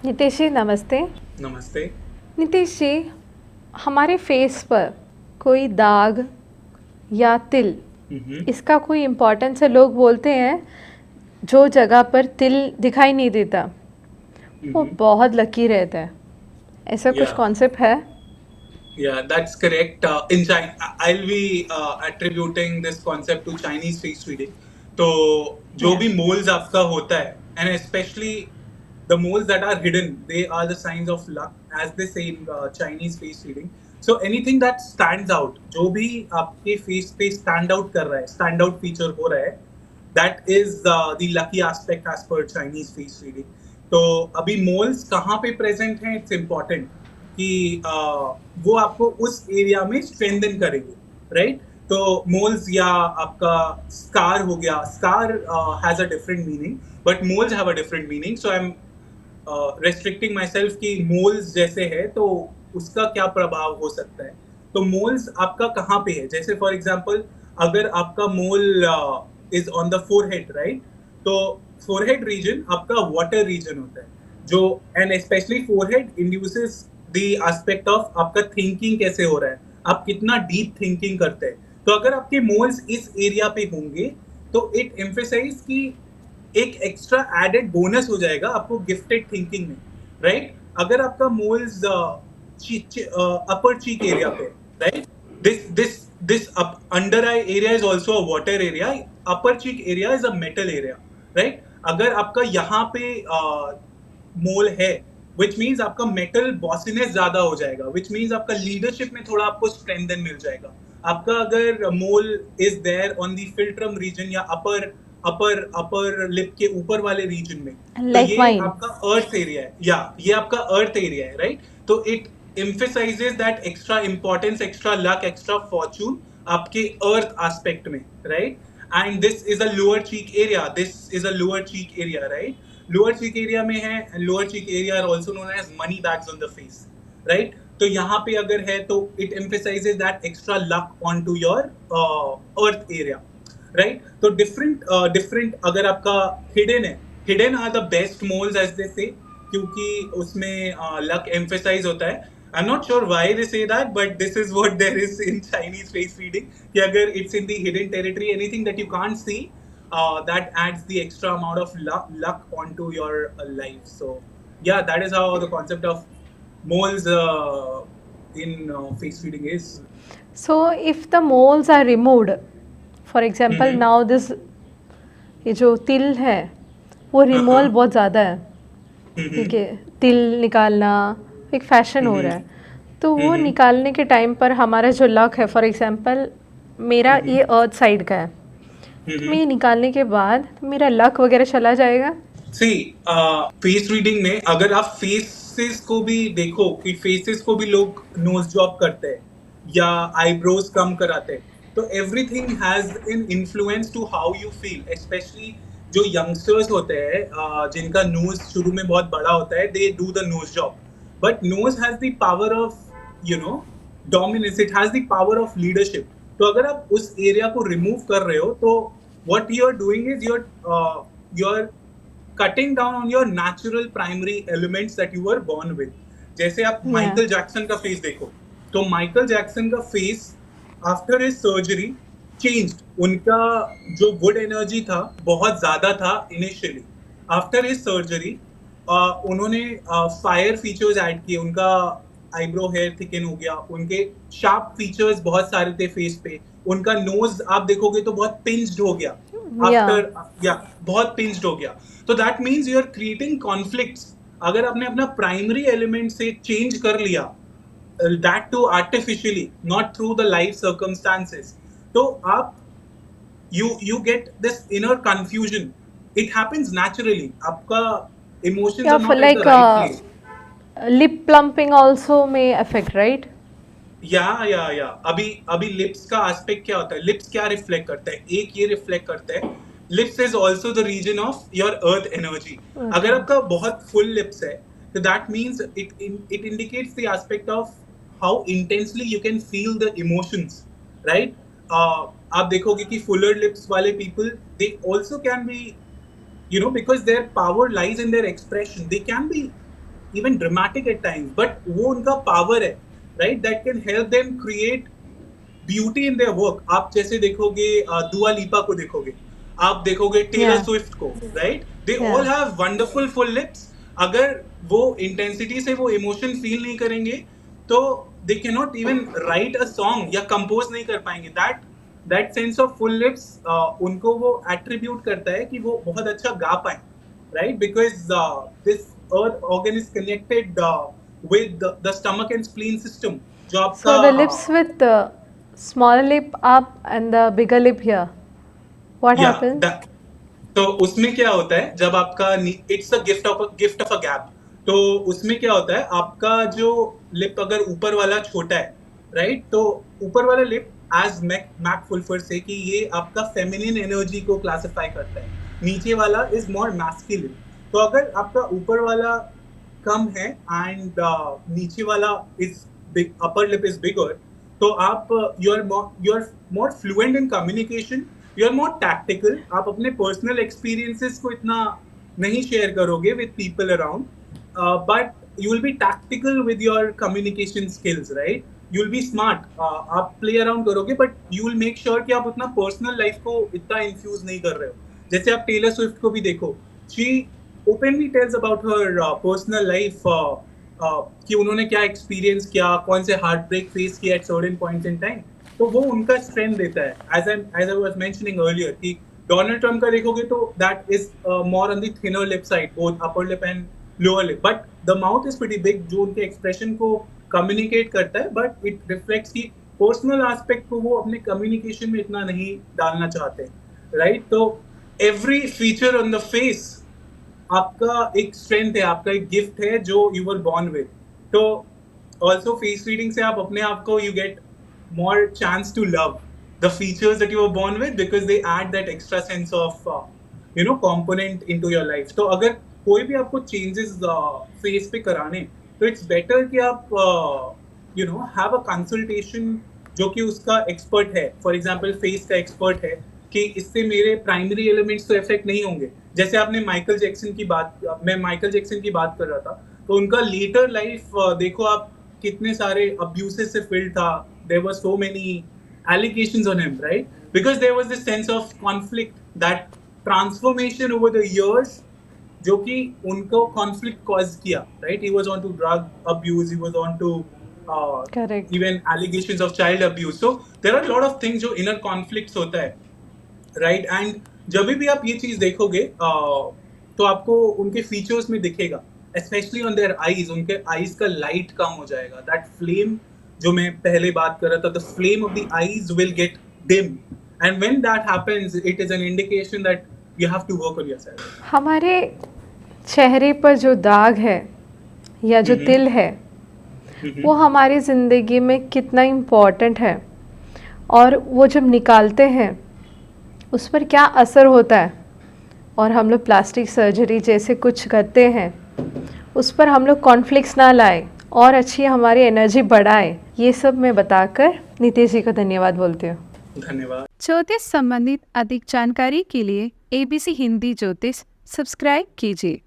नितेश जी नमस्ते। नमस्ते। नितेश जी, हमारे फेस पर कोई दाग या तिल, हम्म। इसका कोई इम्पोर्टेंस है? लोग बोलते हैं जो जगह पर तिल दिखाई नहीं देता वो हम्म। बहुत लकी रहता है, ऐसा कुछ Yeah, कॉन्सेप्ट है? yeah, that's correct. In China, I'll be attributing this concept to Chinese face reading. तो जो या भी moles आपका होता है, and especially the moles that are hidden, they are the signs of luck, as they say in Chinese face reading. So anything that stands out, जो भी आपके face पे stand out कर रहा है, stand out feature हो रहा है, that is the lucky aspect as per Chinese face reading. तो अभी moles कहाँ पे present हैं, it's important कि वो आपको उस एरिया में स्ट्रेंथन करेंगे, राइट? तो मोल्स या आपका स्कार हो गया, scar has a different meaning, but moles have a different meaning, so I am restricting my self कि मोल्स जैसे है तो उसका क्या प्रभाव हो सकता है। तो मोल्स आपका कहाँ पे है, जैसे फॉर एग्जाम्पल अगर आपका mole is on the forehead, right? तो फोरहेड रीजन आपका वाटर रीजन होता है, जो and specially forehead induces the aspect of आपका थिंकिंग कैसे हो रहा है, आप कितना डीप थिंकिंग करते हैं। तो अगर आपके मोल्स इस एरिया पे होंगे तो इट एम्फेसाइज कि एक एक्स्ट्रा एडेड बोनस हो जाएगा आपको गिफ्टेड थिंकिंग में, राइट? अगर आपका मोल्स अपर चीक एरिया पे, right? This under eye area is also a water area, upper cheek area is a metal area, right? अगर आपका यहाँ पे मोल है, विच मीन्स आपका मेटल बॉसीनेस ज्यादा हो जाएगा, विच मीन्स आपका लीडरशिप में थोड़ा आपको स्ट्रेंथन मिल जाएगा। आपका अगर mole is there on the philtrum region या अपर अपर अपर लिप के ऊपर वाले रीजन में, तो लाइक ये माइन। आपका अर्थ एरिया है, या ये आपका अर्थ एरिया है, राइट? तो it emphasizes that extra importance, extra luck, extra fortune आपके अर्थ एस्पेक्ट में, right? And this is a lower cheek area, this is a lower cheek area, right? Lower cheek area में है, and lower cheek area are also known as money bags on the face, right? तो यहाँ पे अगर है तो it emphasizes that extra luck onto your earth area, right? तो different different अगर आपका हिडन है, hidden are the best moles as they say, क्योंकि उसमें लक एम्फेसाइज होता है। I am not sure why they say that, but this is what there is in Chinese face reading, कि अगर it's in the hidden territory, anything that you can't see, that adds the extra amount of luck onto your life. So yeah, that is how the concept of moles in face reading is. So if the moles are removed, for example Mm-hmm. Now this, ये जो तिल है वो removal Uh-huh. बहुत ज़्यादा है, ठीक Mm-hmm. है? तिल निकालना एक फैशन हो रहा Mm-hmm. है, तो वो Mm-hmm. निकालने के टाइम पर हमारा जो लक है, फॉर एग्जांपल मेरा Mm-hmm. ये अर्थ साइड का है, तो मैं Mm-hmm. ये निकालने के बाद मेरा लक वगैरह चला जाएगा? सी, फेस रीडिंग में अगर आप फेसेस को भी देखो कि फेसेस को भी लोग नोज जॉब करते हैं या आईब्रोज कम कराते हैं, तो everything has an influence to how you feel. Specially जो यंगस्टर्स होते हैं, जिनका नोज शुरू में बहुत बड़ा होता है, they do the nose job, but nose has the power of, you know, dominance, it has the power of leadership. तो अगर आप उस एरिया को रिमूव कर रहे हो तो what you are doing is you're cutting down on your natural primary elements that you were born with। जैसे आप या माइकल जैक्सन का फेस देखो, तो माइकल जैक्सन का face after his surgery changed. उनका जो गुड एनर्जी था बहुत ज्यादा था इनिशियली, आफ्टर हिज सर्जरी उन्होंने फायर फीचर्स ऐड किए, उनका आईब्रो हेयर थिकन हो गया, उनके शार्प फीचर्स बहुत सारे थे फेस पे, उनका नोज आप देखोगे तो बहुत पिंच्ड हो गया या आफ्टर, या बहुत पिंच्ड हो गया। तो that means you are creating conflicts. अगर आपने अपना प्राइमरी एलिमेंट से चेंज कर लिया, that too artificially, not through the life circumstances, तो आप you get this inner confusion, it happens naturally, आपका emotions या are फिर not at the like right place। Lip plumping also में अफेक्ट, राइट? या अभी अभी लिप्स का एस्पेक्ट क्या होता है, लिप्स क्या रिफ्लेक्ट करता है, एक ये रिफ्लेक्ट करता है, lips is also the region of your earth energy. Okay. अगर आपका बहुत फुल लिप्स है तो that means it indicates the aspect of how intensely you can feel the emotions, right? आप देखोगे कि फुलर लिप्स वाले people, they also can be, you know, because their power lies in their expression, they can be even dramatic at times, but वो उनका power है, right? That can help them create beauty in their work. आप जैसे देखोगे दुआ लीपा को देखोगे, आप देखोगे टेलर Yeah, स्विफ्ट को, right? They all yeah. Have wonderful full lips. अगर वो इंटेंसिटी से वो इमोशन फील नहीं करेंगे तो they can not even right a song या कंपोज नहीं कर पाएंगे। That sense of full lips उनको वो एट्रीब्यूट करता है कि वो बहुत अच्छा गा पाए, right? Because this earth organ is connected with the stomach and spleen system जो आपका So the lips with the smaller lip up and the bigger lip here. What या happens? तो उसमें क्या होता है जब आपका it's a gift of a gap. तो उसमें क्या होता है, आपका जो लिप अगर ऊपर वाला छोटा है, राइट, तो ऊपर वाला लिप एज मैक फुलफर से कि ये आपका फेमिनिन एनर्जी को क्लासिफाई करता है, नीचे वाला इज मोर मैस्कुलिन। तो अगर आपका ऊपर वाला कम है एंड नीचे वाला is big, upper lip is bigger, तो आप you are more fluent in communication, you are more tactical. आप अपने पर्सनल एक्सपीरियंसेस को इतना नहीं शेयर करोगे with people around, but you will be tactical with your communication skills, right? You will be smart. आप play around करोगे but you will make sure कि आप उतना पर्सनल लाइफ को इतना इन्फ्यूज नहीं कर रहे हो। जैसे आप टेलर स्विफ्ट को भी देखो, she openly tells about her personal life, कि उन्होंने क्या एक्सपीरियंस किया, कौन से हार्ट ब्रेक फेस किया at certain points in time. तो वो उनका स्ट्रेंथ देता है। As I was mentioning earlier कि डोनाल्ड ट्रम्प का देखोगे तो that is more on the thinner lip side, both upper lip and lower lip, but the mouth is pretty big, जो उनके एक्सप्रेशन को कम्युनिकेट करता है, बट इट रिफ्लेक्ट्स की पर्सनल एस्पेक्ट को वो अपने कम्युनिकेशन में इतना नहीं डालना चाहते, राइट? तो every feature on the face आपका एक स्ट्रेंथ है, आपका एक गिफ्ट है जो यू वर बॉर्न विद। तो ऑल्सो फेस रीडिंग से आप अपने आप को you get more chance to love the features that you were born with, because they add that extra sense of component into your life. तो अगर कोई भी आपको चेंजेस फेस पे कराने, तो इट्स बेटर कि आप हैव अ कंसल्टेशन जो कि उसका एक्सपर्ट है, फॉर एग्जाम्पल फेस का एक्सपर्ट है, कि इससे मेरे प्राइमरी एलिमेंट्स तो इफेक्ट नहीं होंगे। जैसे आपने माइकल जैक्सन की बात, मैं माइकल जैक्सन की बात कर रहा था, तो उनका लेटर लाइफ देखो आप, कितने सारे अब्यूसेस से फिल्ड था। There were so many allegations on him, right? Because there was this sense of conflict, that transformation over the years, जो कि उनको conflict cause किया, right? He was on to drug abuse, he was on to Correct. even allegations of child abuse. So there are a lot of things जो inner conflicts होता है, right? And जब भी आप ये चीज देखोगे तो आपको उनके फीचर्स में दिखेगा, स्पेशली ऑन देयर आईज, उनके आईज का लाइट कम हो जाएगा। दैट फ्लेम जो मैं पहले बात कर रहा था, the flame of the eyes will get dim, and when that happens it is an indication that you have to work on yourself. हमारे चेहरे पर जो दाग है या जो तिल है, वो हमारी ज़िंदगी में कितना इम्पोर्टेंट है, और वो जब निकालते हैं उस पर क्या असर होता है, और हम लोग प्लास्टिक सर्जरी जैसे कुछ करते हैं, उस पर हम लोग कॉन्फ्लिक्ट्स ना लाए और अच्छी हमारी एनर्जी बढ़ाए, ये सब मैं बताकर नीतीश जी को धन्यवाद बोलती हूँ। धन्यवाद। ज्योतिष संबंधित अधिक जानकारी के लिए ABC हिंदी ज्योतिष सब्सक्राइब कीजिए।